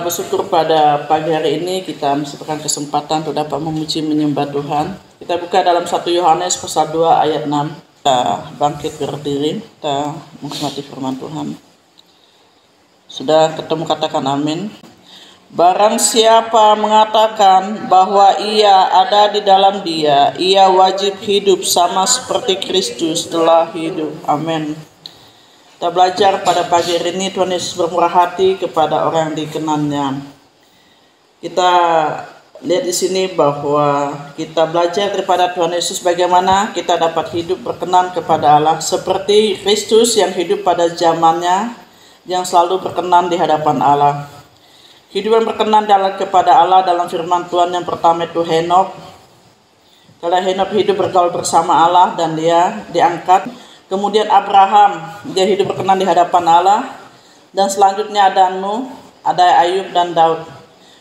bersyukur pada pagi hari ini kita mendapatkan kesempatan untuk dapat memuji menyembah Tuhan. Kita buka dalam 1 Yohanes pasal 2 ayat 6. Kita bangkit berdiri, kita menghormati firman Tuhan. Sudah ketemu, katakan amin. Barang siapa mengatakan bahwa ia ada di dalam Dia, ia wajib hidup sama seperti Kristus telah hidup. Amin. Kita belajar pada pagi hari ini, Tuhan Yesus bermurah hati kepada orang yang dikenannya. Kita lihat di sini bahwa kita belajar daripada Tuhan Yesus bagaimana kita dapat hidup berkenan kepada Allah seperti Kristus yang hidup pada zamannya, yang selalu berkenan di hadapan Allah. Hidup yang berkenan kepada Allah dalam firman Tuhan yang pertama itu Henokh. Kalau Henokh hidup bergaul bersama Allah dan dia diangkat. Kemudian Abraham, dia hidup berkenan di hadapan Allah. Dan selanjutnya ada Nuh, ada Ayub dan Daud,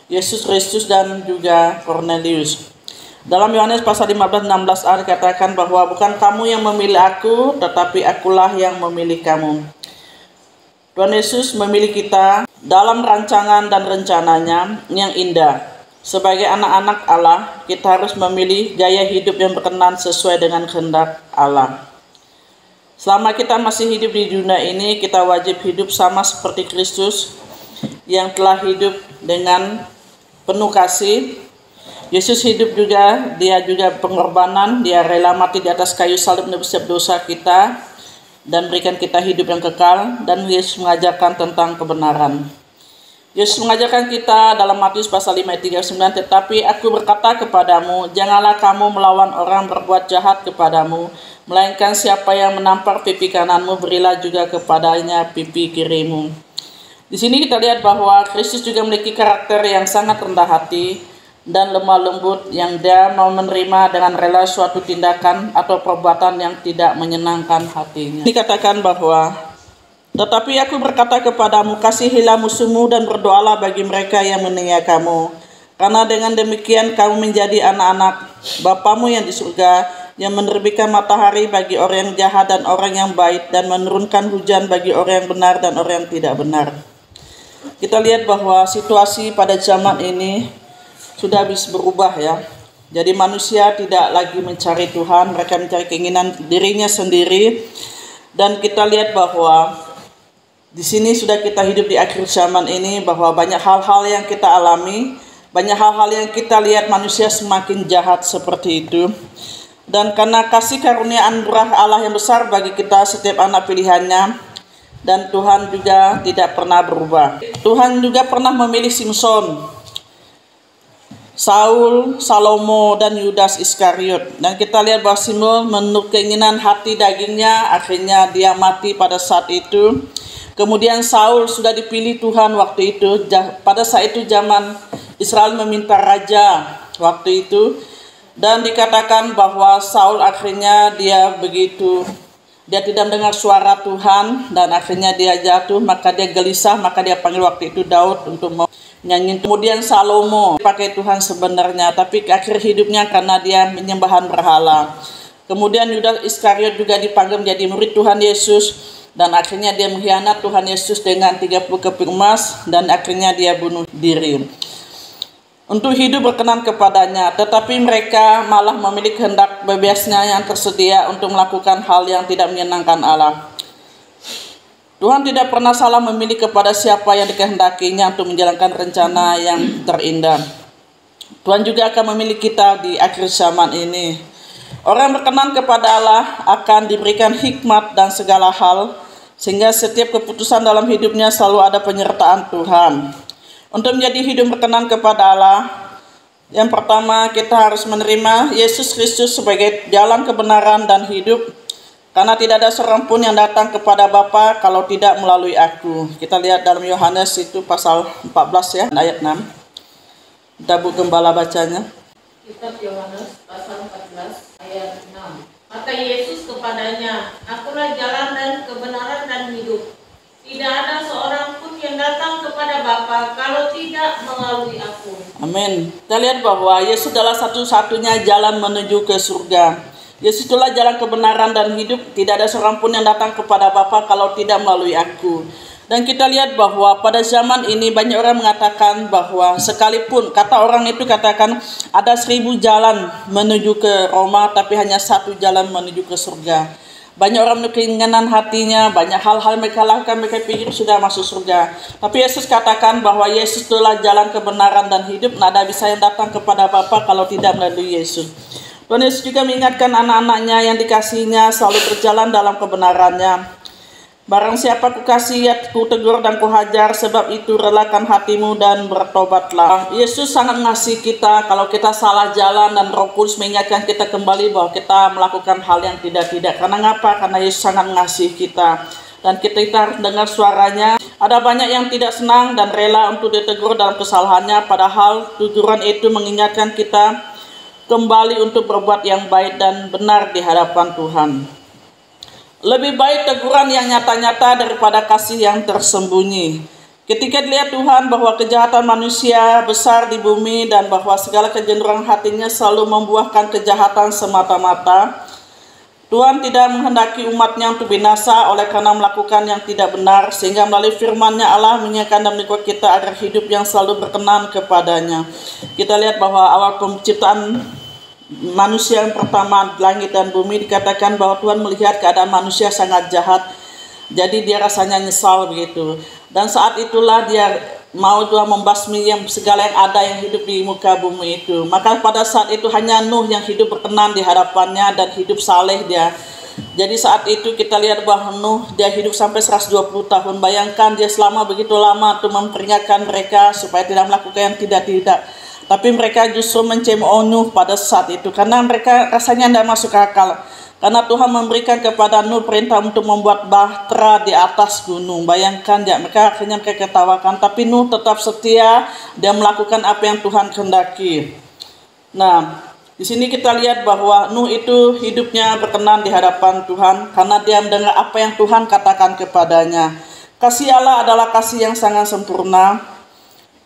Yesus Kristus dan juga Cornelius. Dalam Yohanes pasal 15-16a dikatakan bahwa bukan kamu yang memilih aku, tetapi akulah yang memilih kamu. Tuhan Yesus memilih kita dalam rancangan dan rencananya yang indah. Sebagai anak-anak Allah, kita harus memilih gaya hidup yang berkenan sesuai dengan kehendak Allah. Selama kita masih hidup di dunia ini, kita wajib hidup sama seperti Kristus yang telah hidup dengan penuh kasih. Yesus hidup juga, dia juga pengorbanan, dia rela mati di atas kayu salib menebus setiap dosa kita dan berikan kita hidup yang kekal. Dan Yesus mengajarkan tentang kebenaran. Yesus mengajarkan kita dalam Matius pasal 5 ayat 39, tetapi aku berkata kepadamu, janganlah kamu melawan orang berbuat jahat kepadamu, melainkan siapa yang menampar pipi kananmu, berilah juga kepadanya pipi kirimu. Di sini kita lihat bahwa Kristus juga memiliki karakter yang sangat rendah hati dan lemah lembut, yang dia mau menerima dengan rela suatu tindakan atau perbuatan yang tidak menyenangkan hatinya. Dikatakan bahwa tetapi aku berkata kepadamu, kasihilah musuhmu dan berdoalah bagi mereka yang menghina kamu. Karena dengan demikian kamu menjadi anak-anak Bapamu yang di surga, yang menerbitkan matahari bagi orang yang jahat dan orang yang baik, dan menurunkan hujan bagi orang yang benar dan orang yang tidak benar. Kita lihat bahwa situasi pada zaman ini sudah habis berubah ya. Jadi manusia tidak lagi mencari Tuhan, mereka mencari keinginan dirinya sendiri. Dan kita lihat bahwa di sini sudah kita hidup di akhir zaman ini, bahwa banyak hal-hal yang kita alami, banyak hal-hal yang kita lihat manusia semakin jahat seperti itu. Dan karena kasih karunia anugerah Allah yang besar bagi kita setiap anak pilihannya, dan Tuhan juga tidak pernah berubah. Tuhan juga pernah memilih Simson, Saul, Salomo, dan Yudas Iskariot. Dan kita lihat bahwa Simson menurut keinginan hati dagingnya, akhirnya dia mati pada saat itu. Kemudian Saul sudah dipilih Tuhan waktu itu. Pada saat itu zaman Israel meminta raja waktu itu. Dan dikatakan bahwa Saul akhirnya dia tidak mendengar suara Tuhan. Dan akhirnya dia jatuh, maka dia gelisah. Maka dia panggil waktu itu Daud untuk menyanyi. Kemudian Salomo pakai Tuhan sebenarnya, tapi akhir hidupnya karena dia menyembahan berhala. Kemudian Yudas Iskariot juga dipanggil menjadi murid Tuhan Yesus. Dan akhirnya dia mengkhianat Tuhan Yesus dengan 30 keping emas, dan akhirnya dia bunuh diri untuk hidup berkenan kepadanya. Tetapi mereka malah memiliki kehendak bebasnya yang tersedia untuk melakukan hal yang tidak menyenangkan Allah. Tuhan tidak pernah salah memilih kepada siapa yang dikehendakinya untuk menjalankan rencana yang terindah. Tuhan juga akan memilih kita di akhir zaman ini. Orang yang berkenan kepada Allah akan diberikan hikmat dan segala hal, sehingga setiap keputusan dalam hidupnya selalu ada penyertaan Tuhan. Untuk menjadi hidup berkenan kepada Allah, yang pertama kita harus menerima Yesus Kristus sebagai jalan kebenaran dan hidup. Karena tidak ada seorang pun yang datang kepada Bapa kalau tidak melalui aku. Kita lihat dalam Yohanes itu pasal 14 ya, ayat 6. Kita Bu Gembala bacanya. Kitab Yohanes pasal 14 ayat 6. Kata Yesus kepadanya, akulah jalan dan kebenaran dan hidup. Tidak ada seorang pun yang datang kepada Bapa kalau tidak melalui aku. Amin. Kita lihat bahwa Yesus adalah satu-satunya jalan menuju ke surga. Yesus itulah jalan kebenaran dan hidup. Tidak ada seorang pun yang datang kepada Bapa kalau tidak melalui aku. Dan kita lihat bahwa pada zaman ini banyak orang mengatakan bahwa sekalipun kata orang itu katakan ada 1000 jalan menuju ke Roma, tapi hanya satu jalan menuju ke surga. Banyak orang keinginan hatinya, banyak hal-hal mereka lakukan, mereka pikir sudah masuk surga. Tapi Yesus katakan bahwa Yesus itulah jalan kebenaran dan hidup. Tidak ada bisa yang datang kepada Bapa kalau tidak melalui Yesus. Tuhan Yesus juga mengingatkan anak-anaknya yang dikasihinya selalu berjalan dalam kebenarannya. Barang siapa kukasihi, ku tegur dan kuhajar, sebab itu relakan hatimu dan bertobatlah. Yesus sangat mengasihi kita kalau kita salah jalan, dan Roh Kudus mengingatkan kita kembali bahwa kita melakukan hal yang tidak-tidak. Karena ngapa? Karena Yesus sangat mengasihi kita. Dan kita harus dengar suaranya. Ada banyak yang tidak senang dan rela untuk ditegur dalam kesalahannya, padahal teguran itu mengingatkan kita kembali untuk berbuat yang baik dan benar di hadapan Tuhan. Lebih baik teguran yang nyata-nyata daripada kasih yang tersembunyi. Ketika dilihat Tuhan bahwa kejahatan manusia besar di bumi dan bahwa segala kecenderungan hatinya selalu membuahkan kejahatan semata-mata, Tuhan tidak menghendaki umatnya untuk binasa oleh karena melakukan yang tidak benar, sehingga melalui firman-Nya Allah mengingatkan dan menguatkan kita agar hidup yang selalu berkenan kepadanya. Kita lihat bahwa awal penciptaan manusia yang pertama, langit dan bumi, dikatakan bahwa Tuhan melihat keadaan manusia sangat jahat, jadi dia rasanya nyesal begitu. Dan saat itulah dia mau Tuhan membasmi yang segala yang ada yang hidup di muka bumi itu. Maka pada saat itu hanya Nuh yang hidup berkenan di hadapannya dan hidup saleh dia. Jadi saat itu kita lihat bahwa Nuh dia hidup sampai 120 tahun. Bayangkan dia selama begitu lama untuk memperingatkan mereka supaya tidak melakukan yang tidak-tidak. Tapi mereka justru mencemooh Nuh pada saat itu karena mereka rasanya tidak masuk akal. Karena Tuhan memberikan kepada Nuh perintah untuk membuat bahtera di atas gunung. Bayangkan ya, mereka akhirnya mereka ketawakan. Tapi Nuh tetap setia, dia melakukan apa yang Tuhan kehendaki. Nah, di sini kita lihat bahwa Nuh itu hidupnya berkenan di hadapan Tuhan karena dia mendengar apa yang Tuhan katakan kepadanya. Kasih Allah adalah kasih yang sangat sempurna.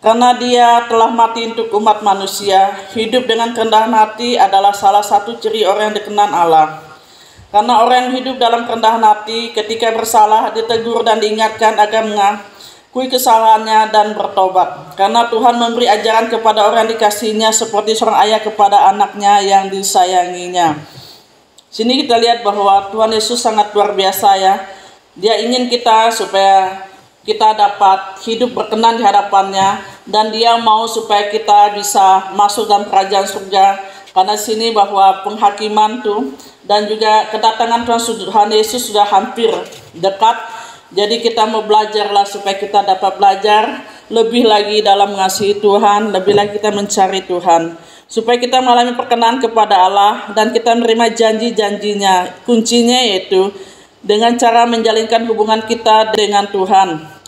Karena dia telah mati untuk umat manusia, hidup dengan kerendahan hati adalah salah satu ciri orang yang dikenan Allah. Karena orang yang hidup dalam kerendahan hati ketika bersalah ditegur dan diingatkan agar mengakui kesalahannya dan bertobat. Karena Tuhan memberi ajaran kepada orang yang dikasihinya seperti seorang ayah kepada anaknya yang disayanginya. Sini kita lihat bahwa Tuhan Yesus sangat luar biasa ya. Dia ingin kita supaya kita dapat hidup berkenan di hadapannya, dan dia mau supaya kita bisa masuk dalam kerajaan surga. Karena sini bahwa penghakiman tuh dan juga kedatangan Tuhan Yesus sudah hampir dekat. Jadi kita mau belajarlah supaya kita dapat belajar lebih lagi dalam mengasihi Tuhan, lebih lagi kita mencari Tuhan, supaya kita mengalami perkenan kepada Allah dan kita menerima janji-janjinya. Kuncinya yaitu dengan cara menjalinkan hubungan kita dengan Tuhan.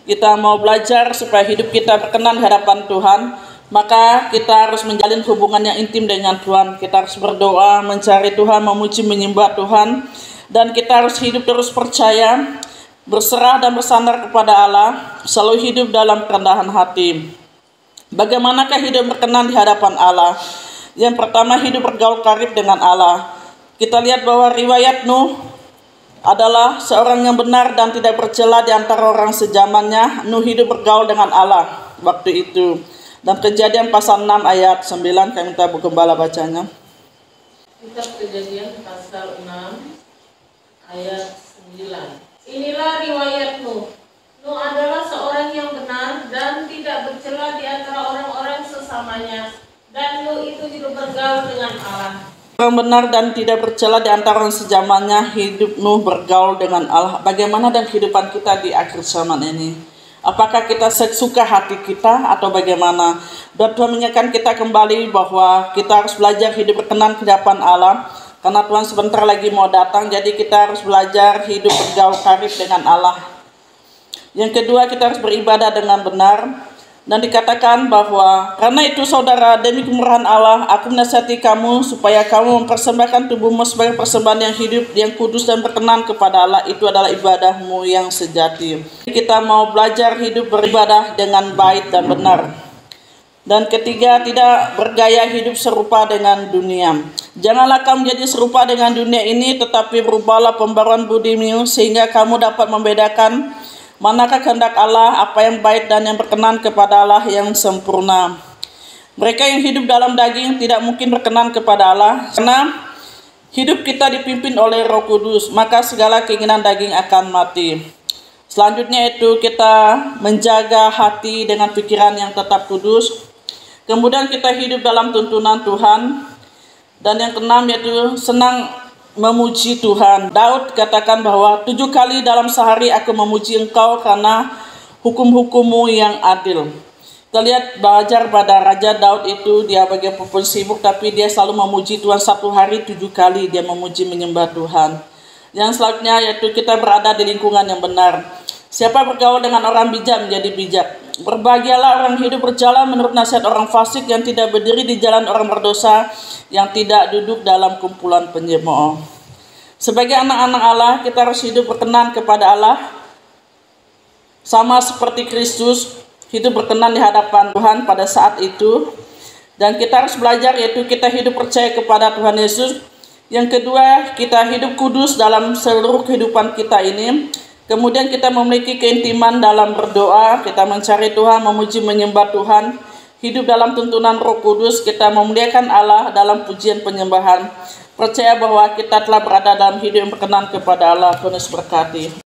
Kita mau belajar supaya hidup kita berkenan di hadapan Tuhan, maka kita harus menjalin hubungan yang intim dengan Tuhan. Kita harus berdoa, mencari Tuhan, memuji, menyembah Tuhan, dan kita harus hidup terus percaya, berserah dan bersandar kepada Allah, selalu hidup dalam kerendahan hati. Bagaimanakah hidup berkenan di hadapan Allah? Yang pertama, hidup bergaul karib dengan Allah. Kita lihat bahwa riwayat Nuh adalah seorang yang benar dan tidak bercela di antara orang sezamannya. Nuh hidup bergaul dengan Allah waktu itu. Dan Kejadian pasal 6 ayat 9, kami minta Bu Gembala bacanya. Kitab Kejadian pasal 6 ayat 9. Inilah riwayat Nuh. Nuh adalah seorang yang benar dan tidak bercela di antara orang-orang sesamanya. Dan Nuh itu hidup bergaul dengan Allah. Orang benar dan tidak bercela di antara orang sezamannya, hidup Nuh bergaul dengan Allah. Bagaimana dan kehidupan kita di akhir zaman ini? Apakah kita sesuka hati kita atau bagaimana? Dan Tuhan mengingatkan kita kembali bahwa kita harus belajar hidup berkenan di hadapan Allah. Karena Tuhan sebentar lagi mau datang, jadi kita harus belajar hidup bergaul karib dengan Allah. Yang kedua, kita harus beribadah dengan benar. Dan dikatakan bahwa karena itu saudara, demi kemurahan Allah, aku menasihati kamu supaya kamu mempersembahkan tubuhmu sebagai persembahan yang hidup, yang kudus dan berkenan kepada Allah. Itu adalah ibadahmu yang sejati. Kita mau belajar hidup beribadah dengan baik dan benar. Dan ketiga, tidak bergaya hidup serupa dengan dunia. Janganlah kamu menjadi serupa dengan dunia ini, tetapi berubahlah pembaruan budimu sehingga kamu dapat membedakan Manakah kehendak Allah, apa yang baik dan yang berkenan kepada Allah yang sempurna. Mereka yang hidup dalam daging tidak mungkin berkenan kepada Allah, karena hidup kita dipimpin oleh Roh Kudus, maka segala keinginan daging akan mati. Selanjutnya itu kita menjaga hati dengan pikiran yang tetap kudus. Kemudian kita hidup dalam tuntunan Tuhan. Dan yang keenam yaitu senang memuji Tuhan. Daud katakan bahwa 7 kali dalam sehari aku memuji Engkau karena hukum-hukum-Mu yang adil. Kita lihat belajar pada Raja Daud itu, dia bagaimanapun sibuk tapi dia selalu memuji Tuhan. 1 hari 7 kali dia memuji menyembah Tuhan. Yang selanjutnya yaitu kita berada di lingkungan yang benar. Siapa bergaul dengan orang bijak menjadi bijak. Berbahagialah orang hidup berjalan menurut nasihat orang fasik, yang tidak berdiri di jalan orang berdosa, yang tidak duduk dalam kumpulan penyemooh. Sebagai anak-anak Allah, kita harus hidup berkenan kepada Allah, sama seperti Kristus hidup berkenan di hadapan Tuhan pada saat itu. Dan kita harus belajar yaitu kita hidup percaya kepada Tuhan Yesus. Yang kedua, kita hidup kudus dalam seluruh kehidupan kita ini. Kemudian kita memiliki keintiman dalam berdoa, kita mencari Tuhan, memuji menyembah Tuhan, hidup dalam tuntunan Roh Kudus, kita memuliakan Allah dalam pujian penyembahan. Percaya bahwa kita telah berada dalam hidup yang berkenan kepada Allah. Tuhan Yesus berkati.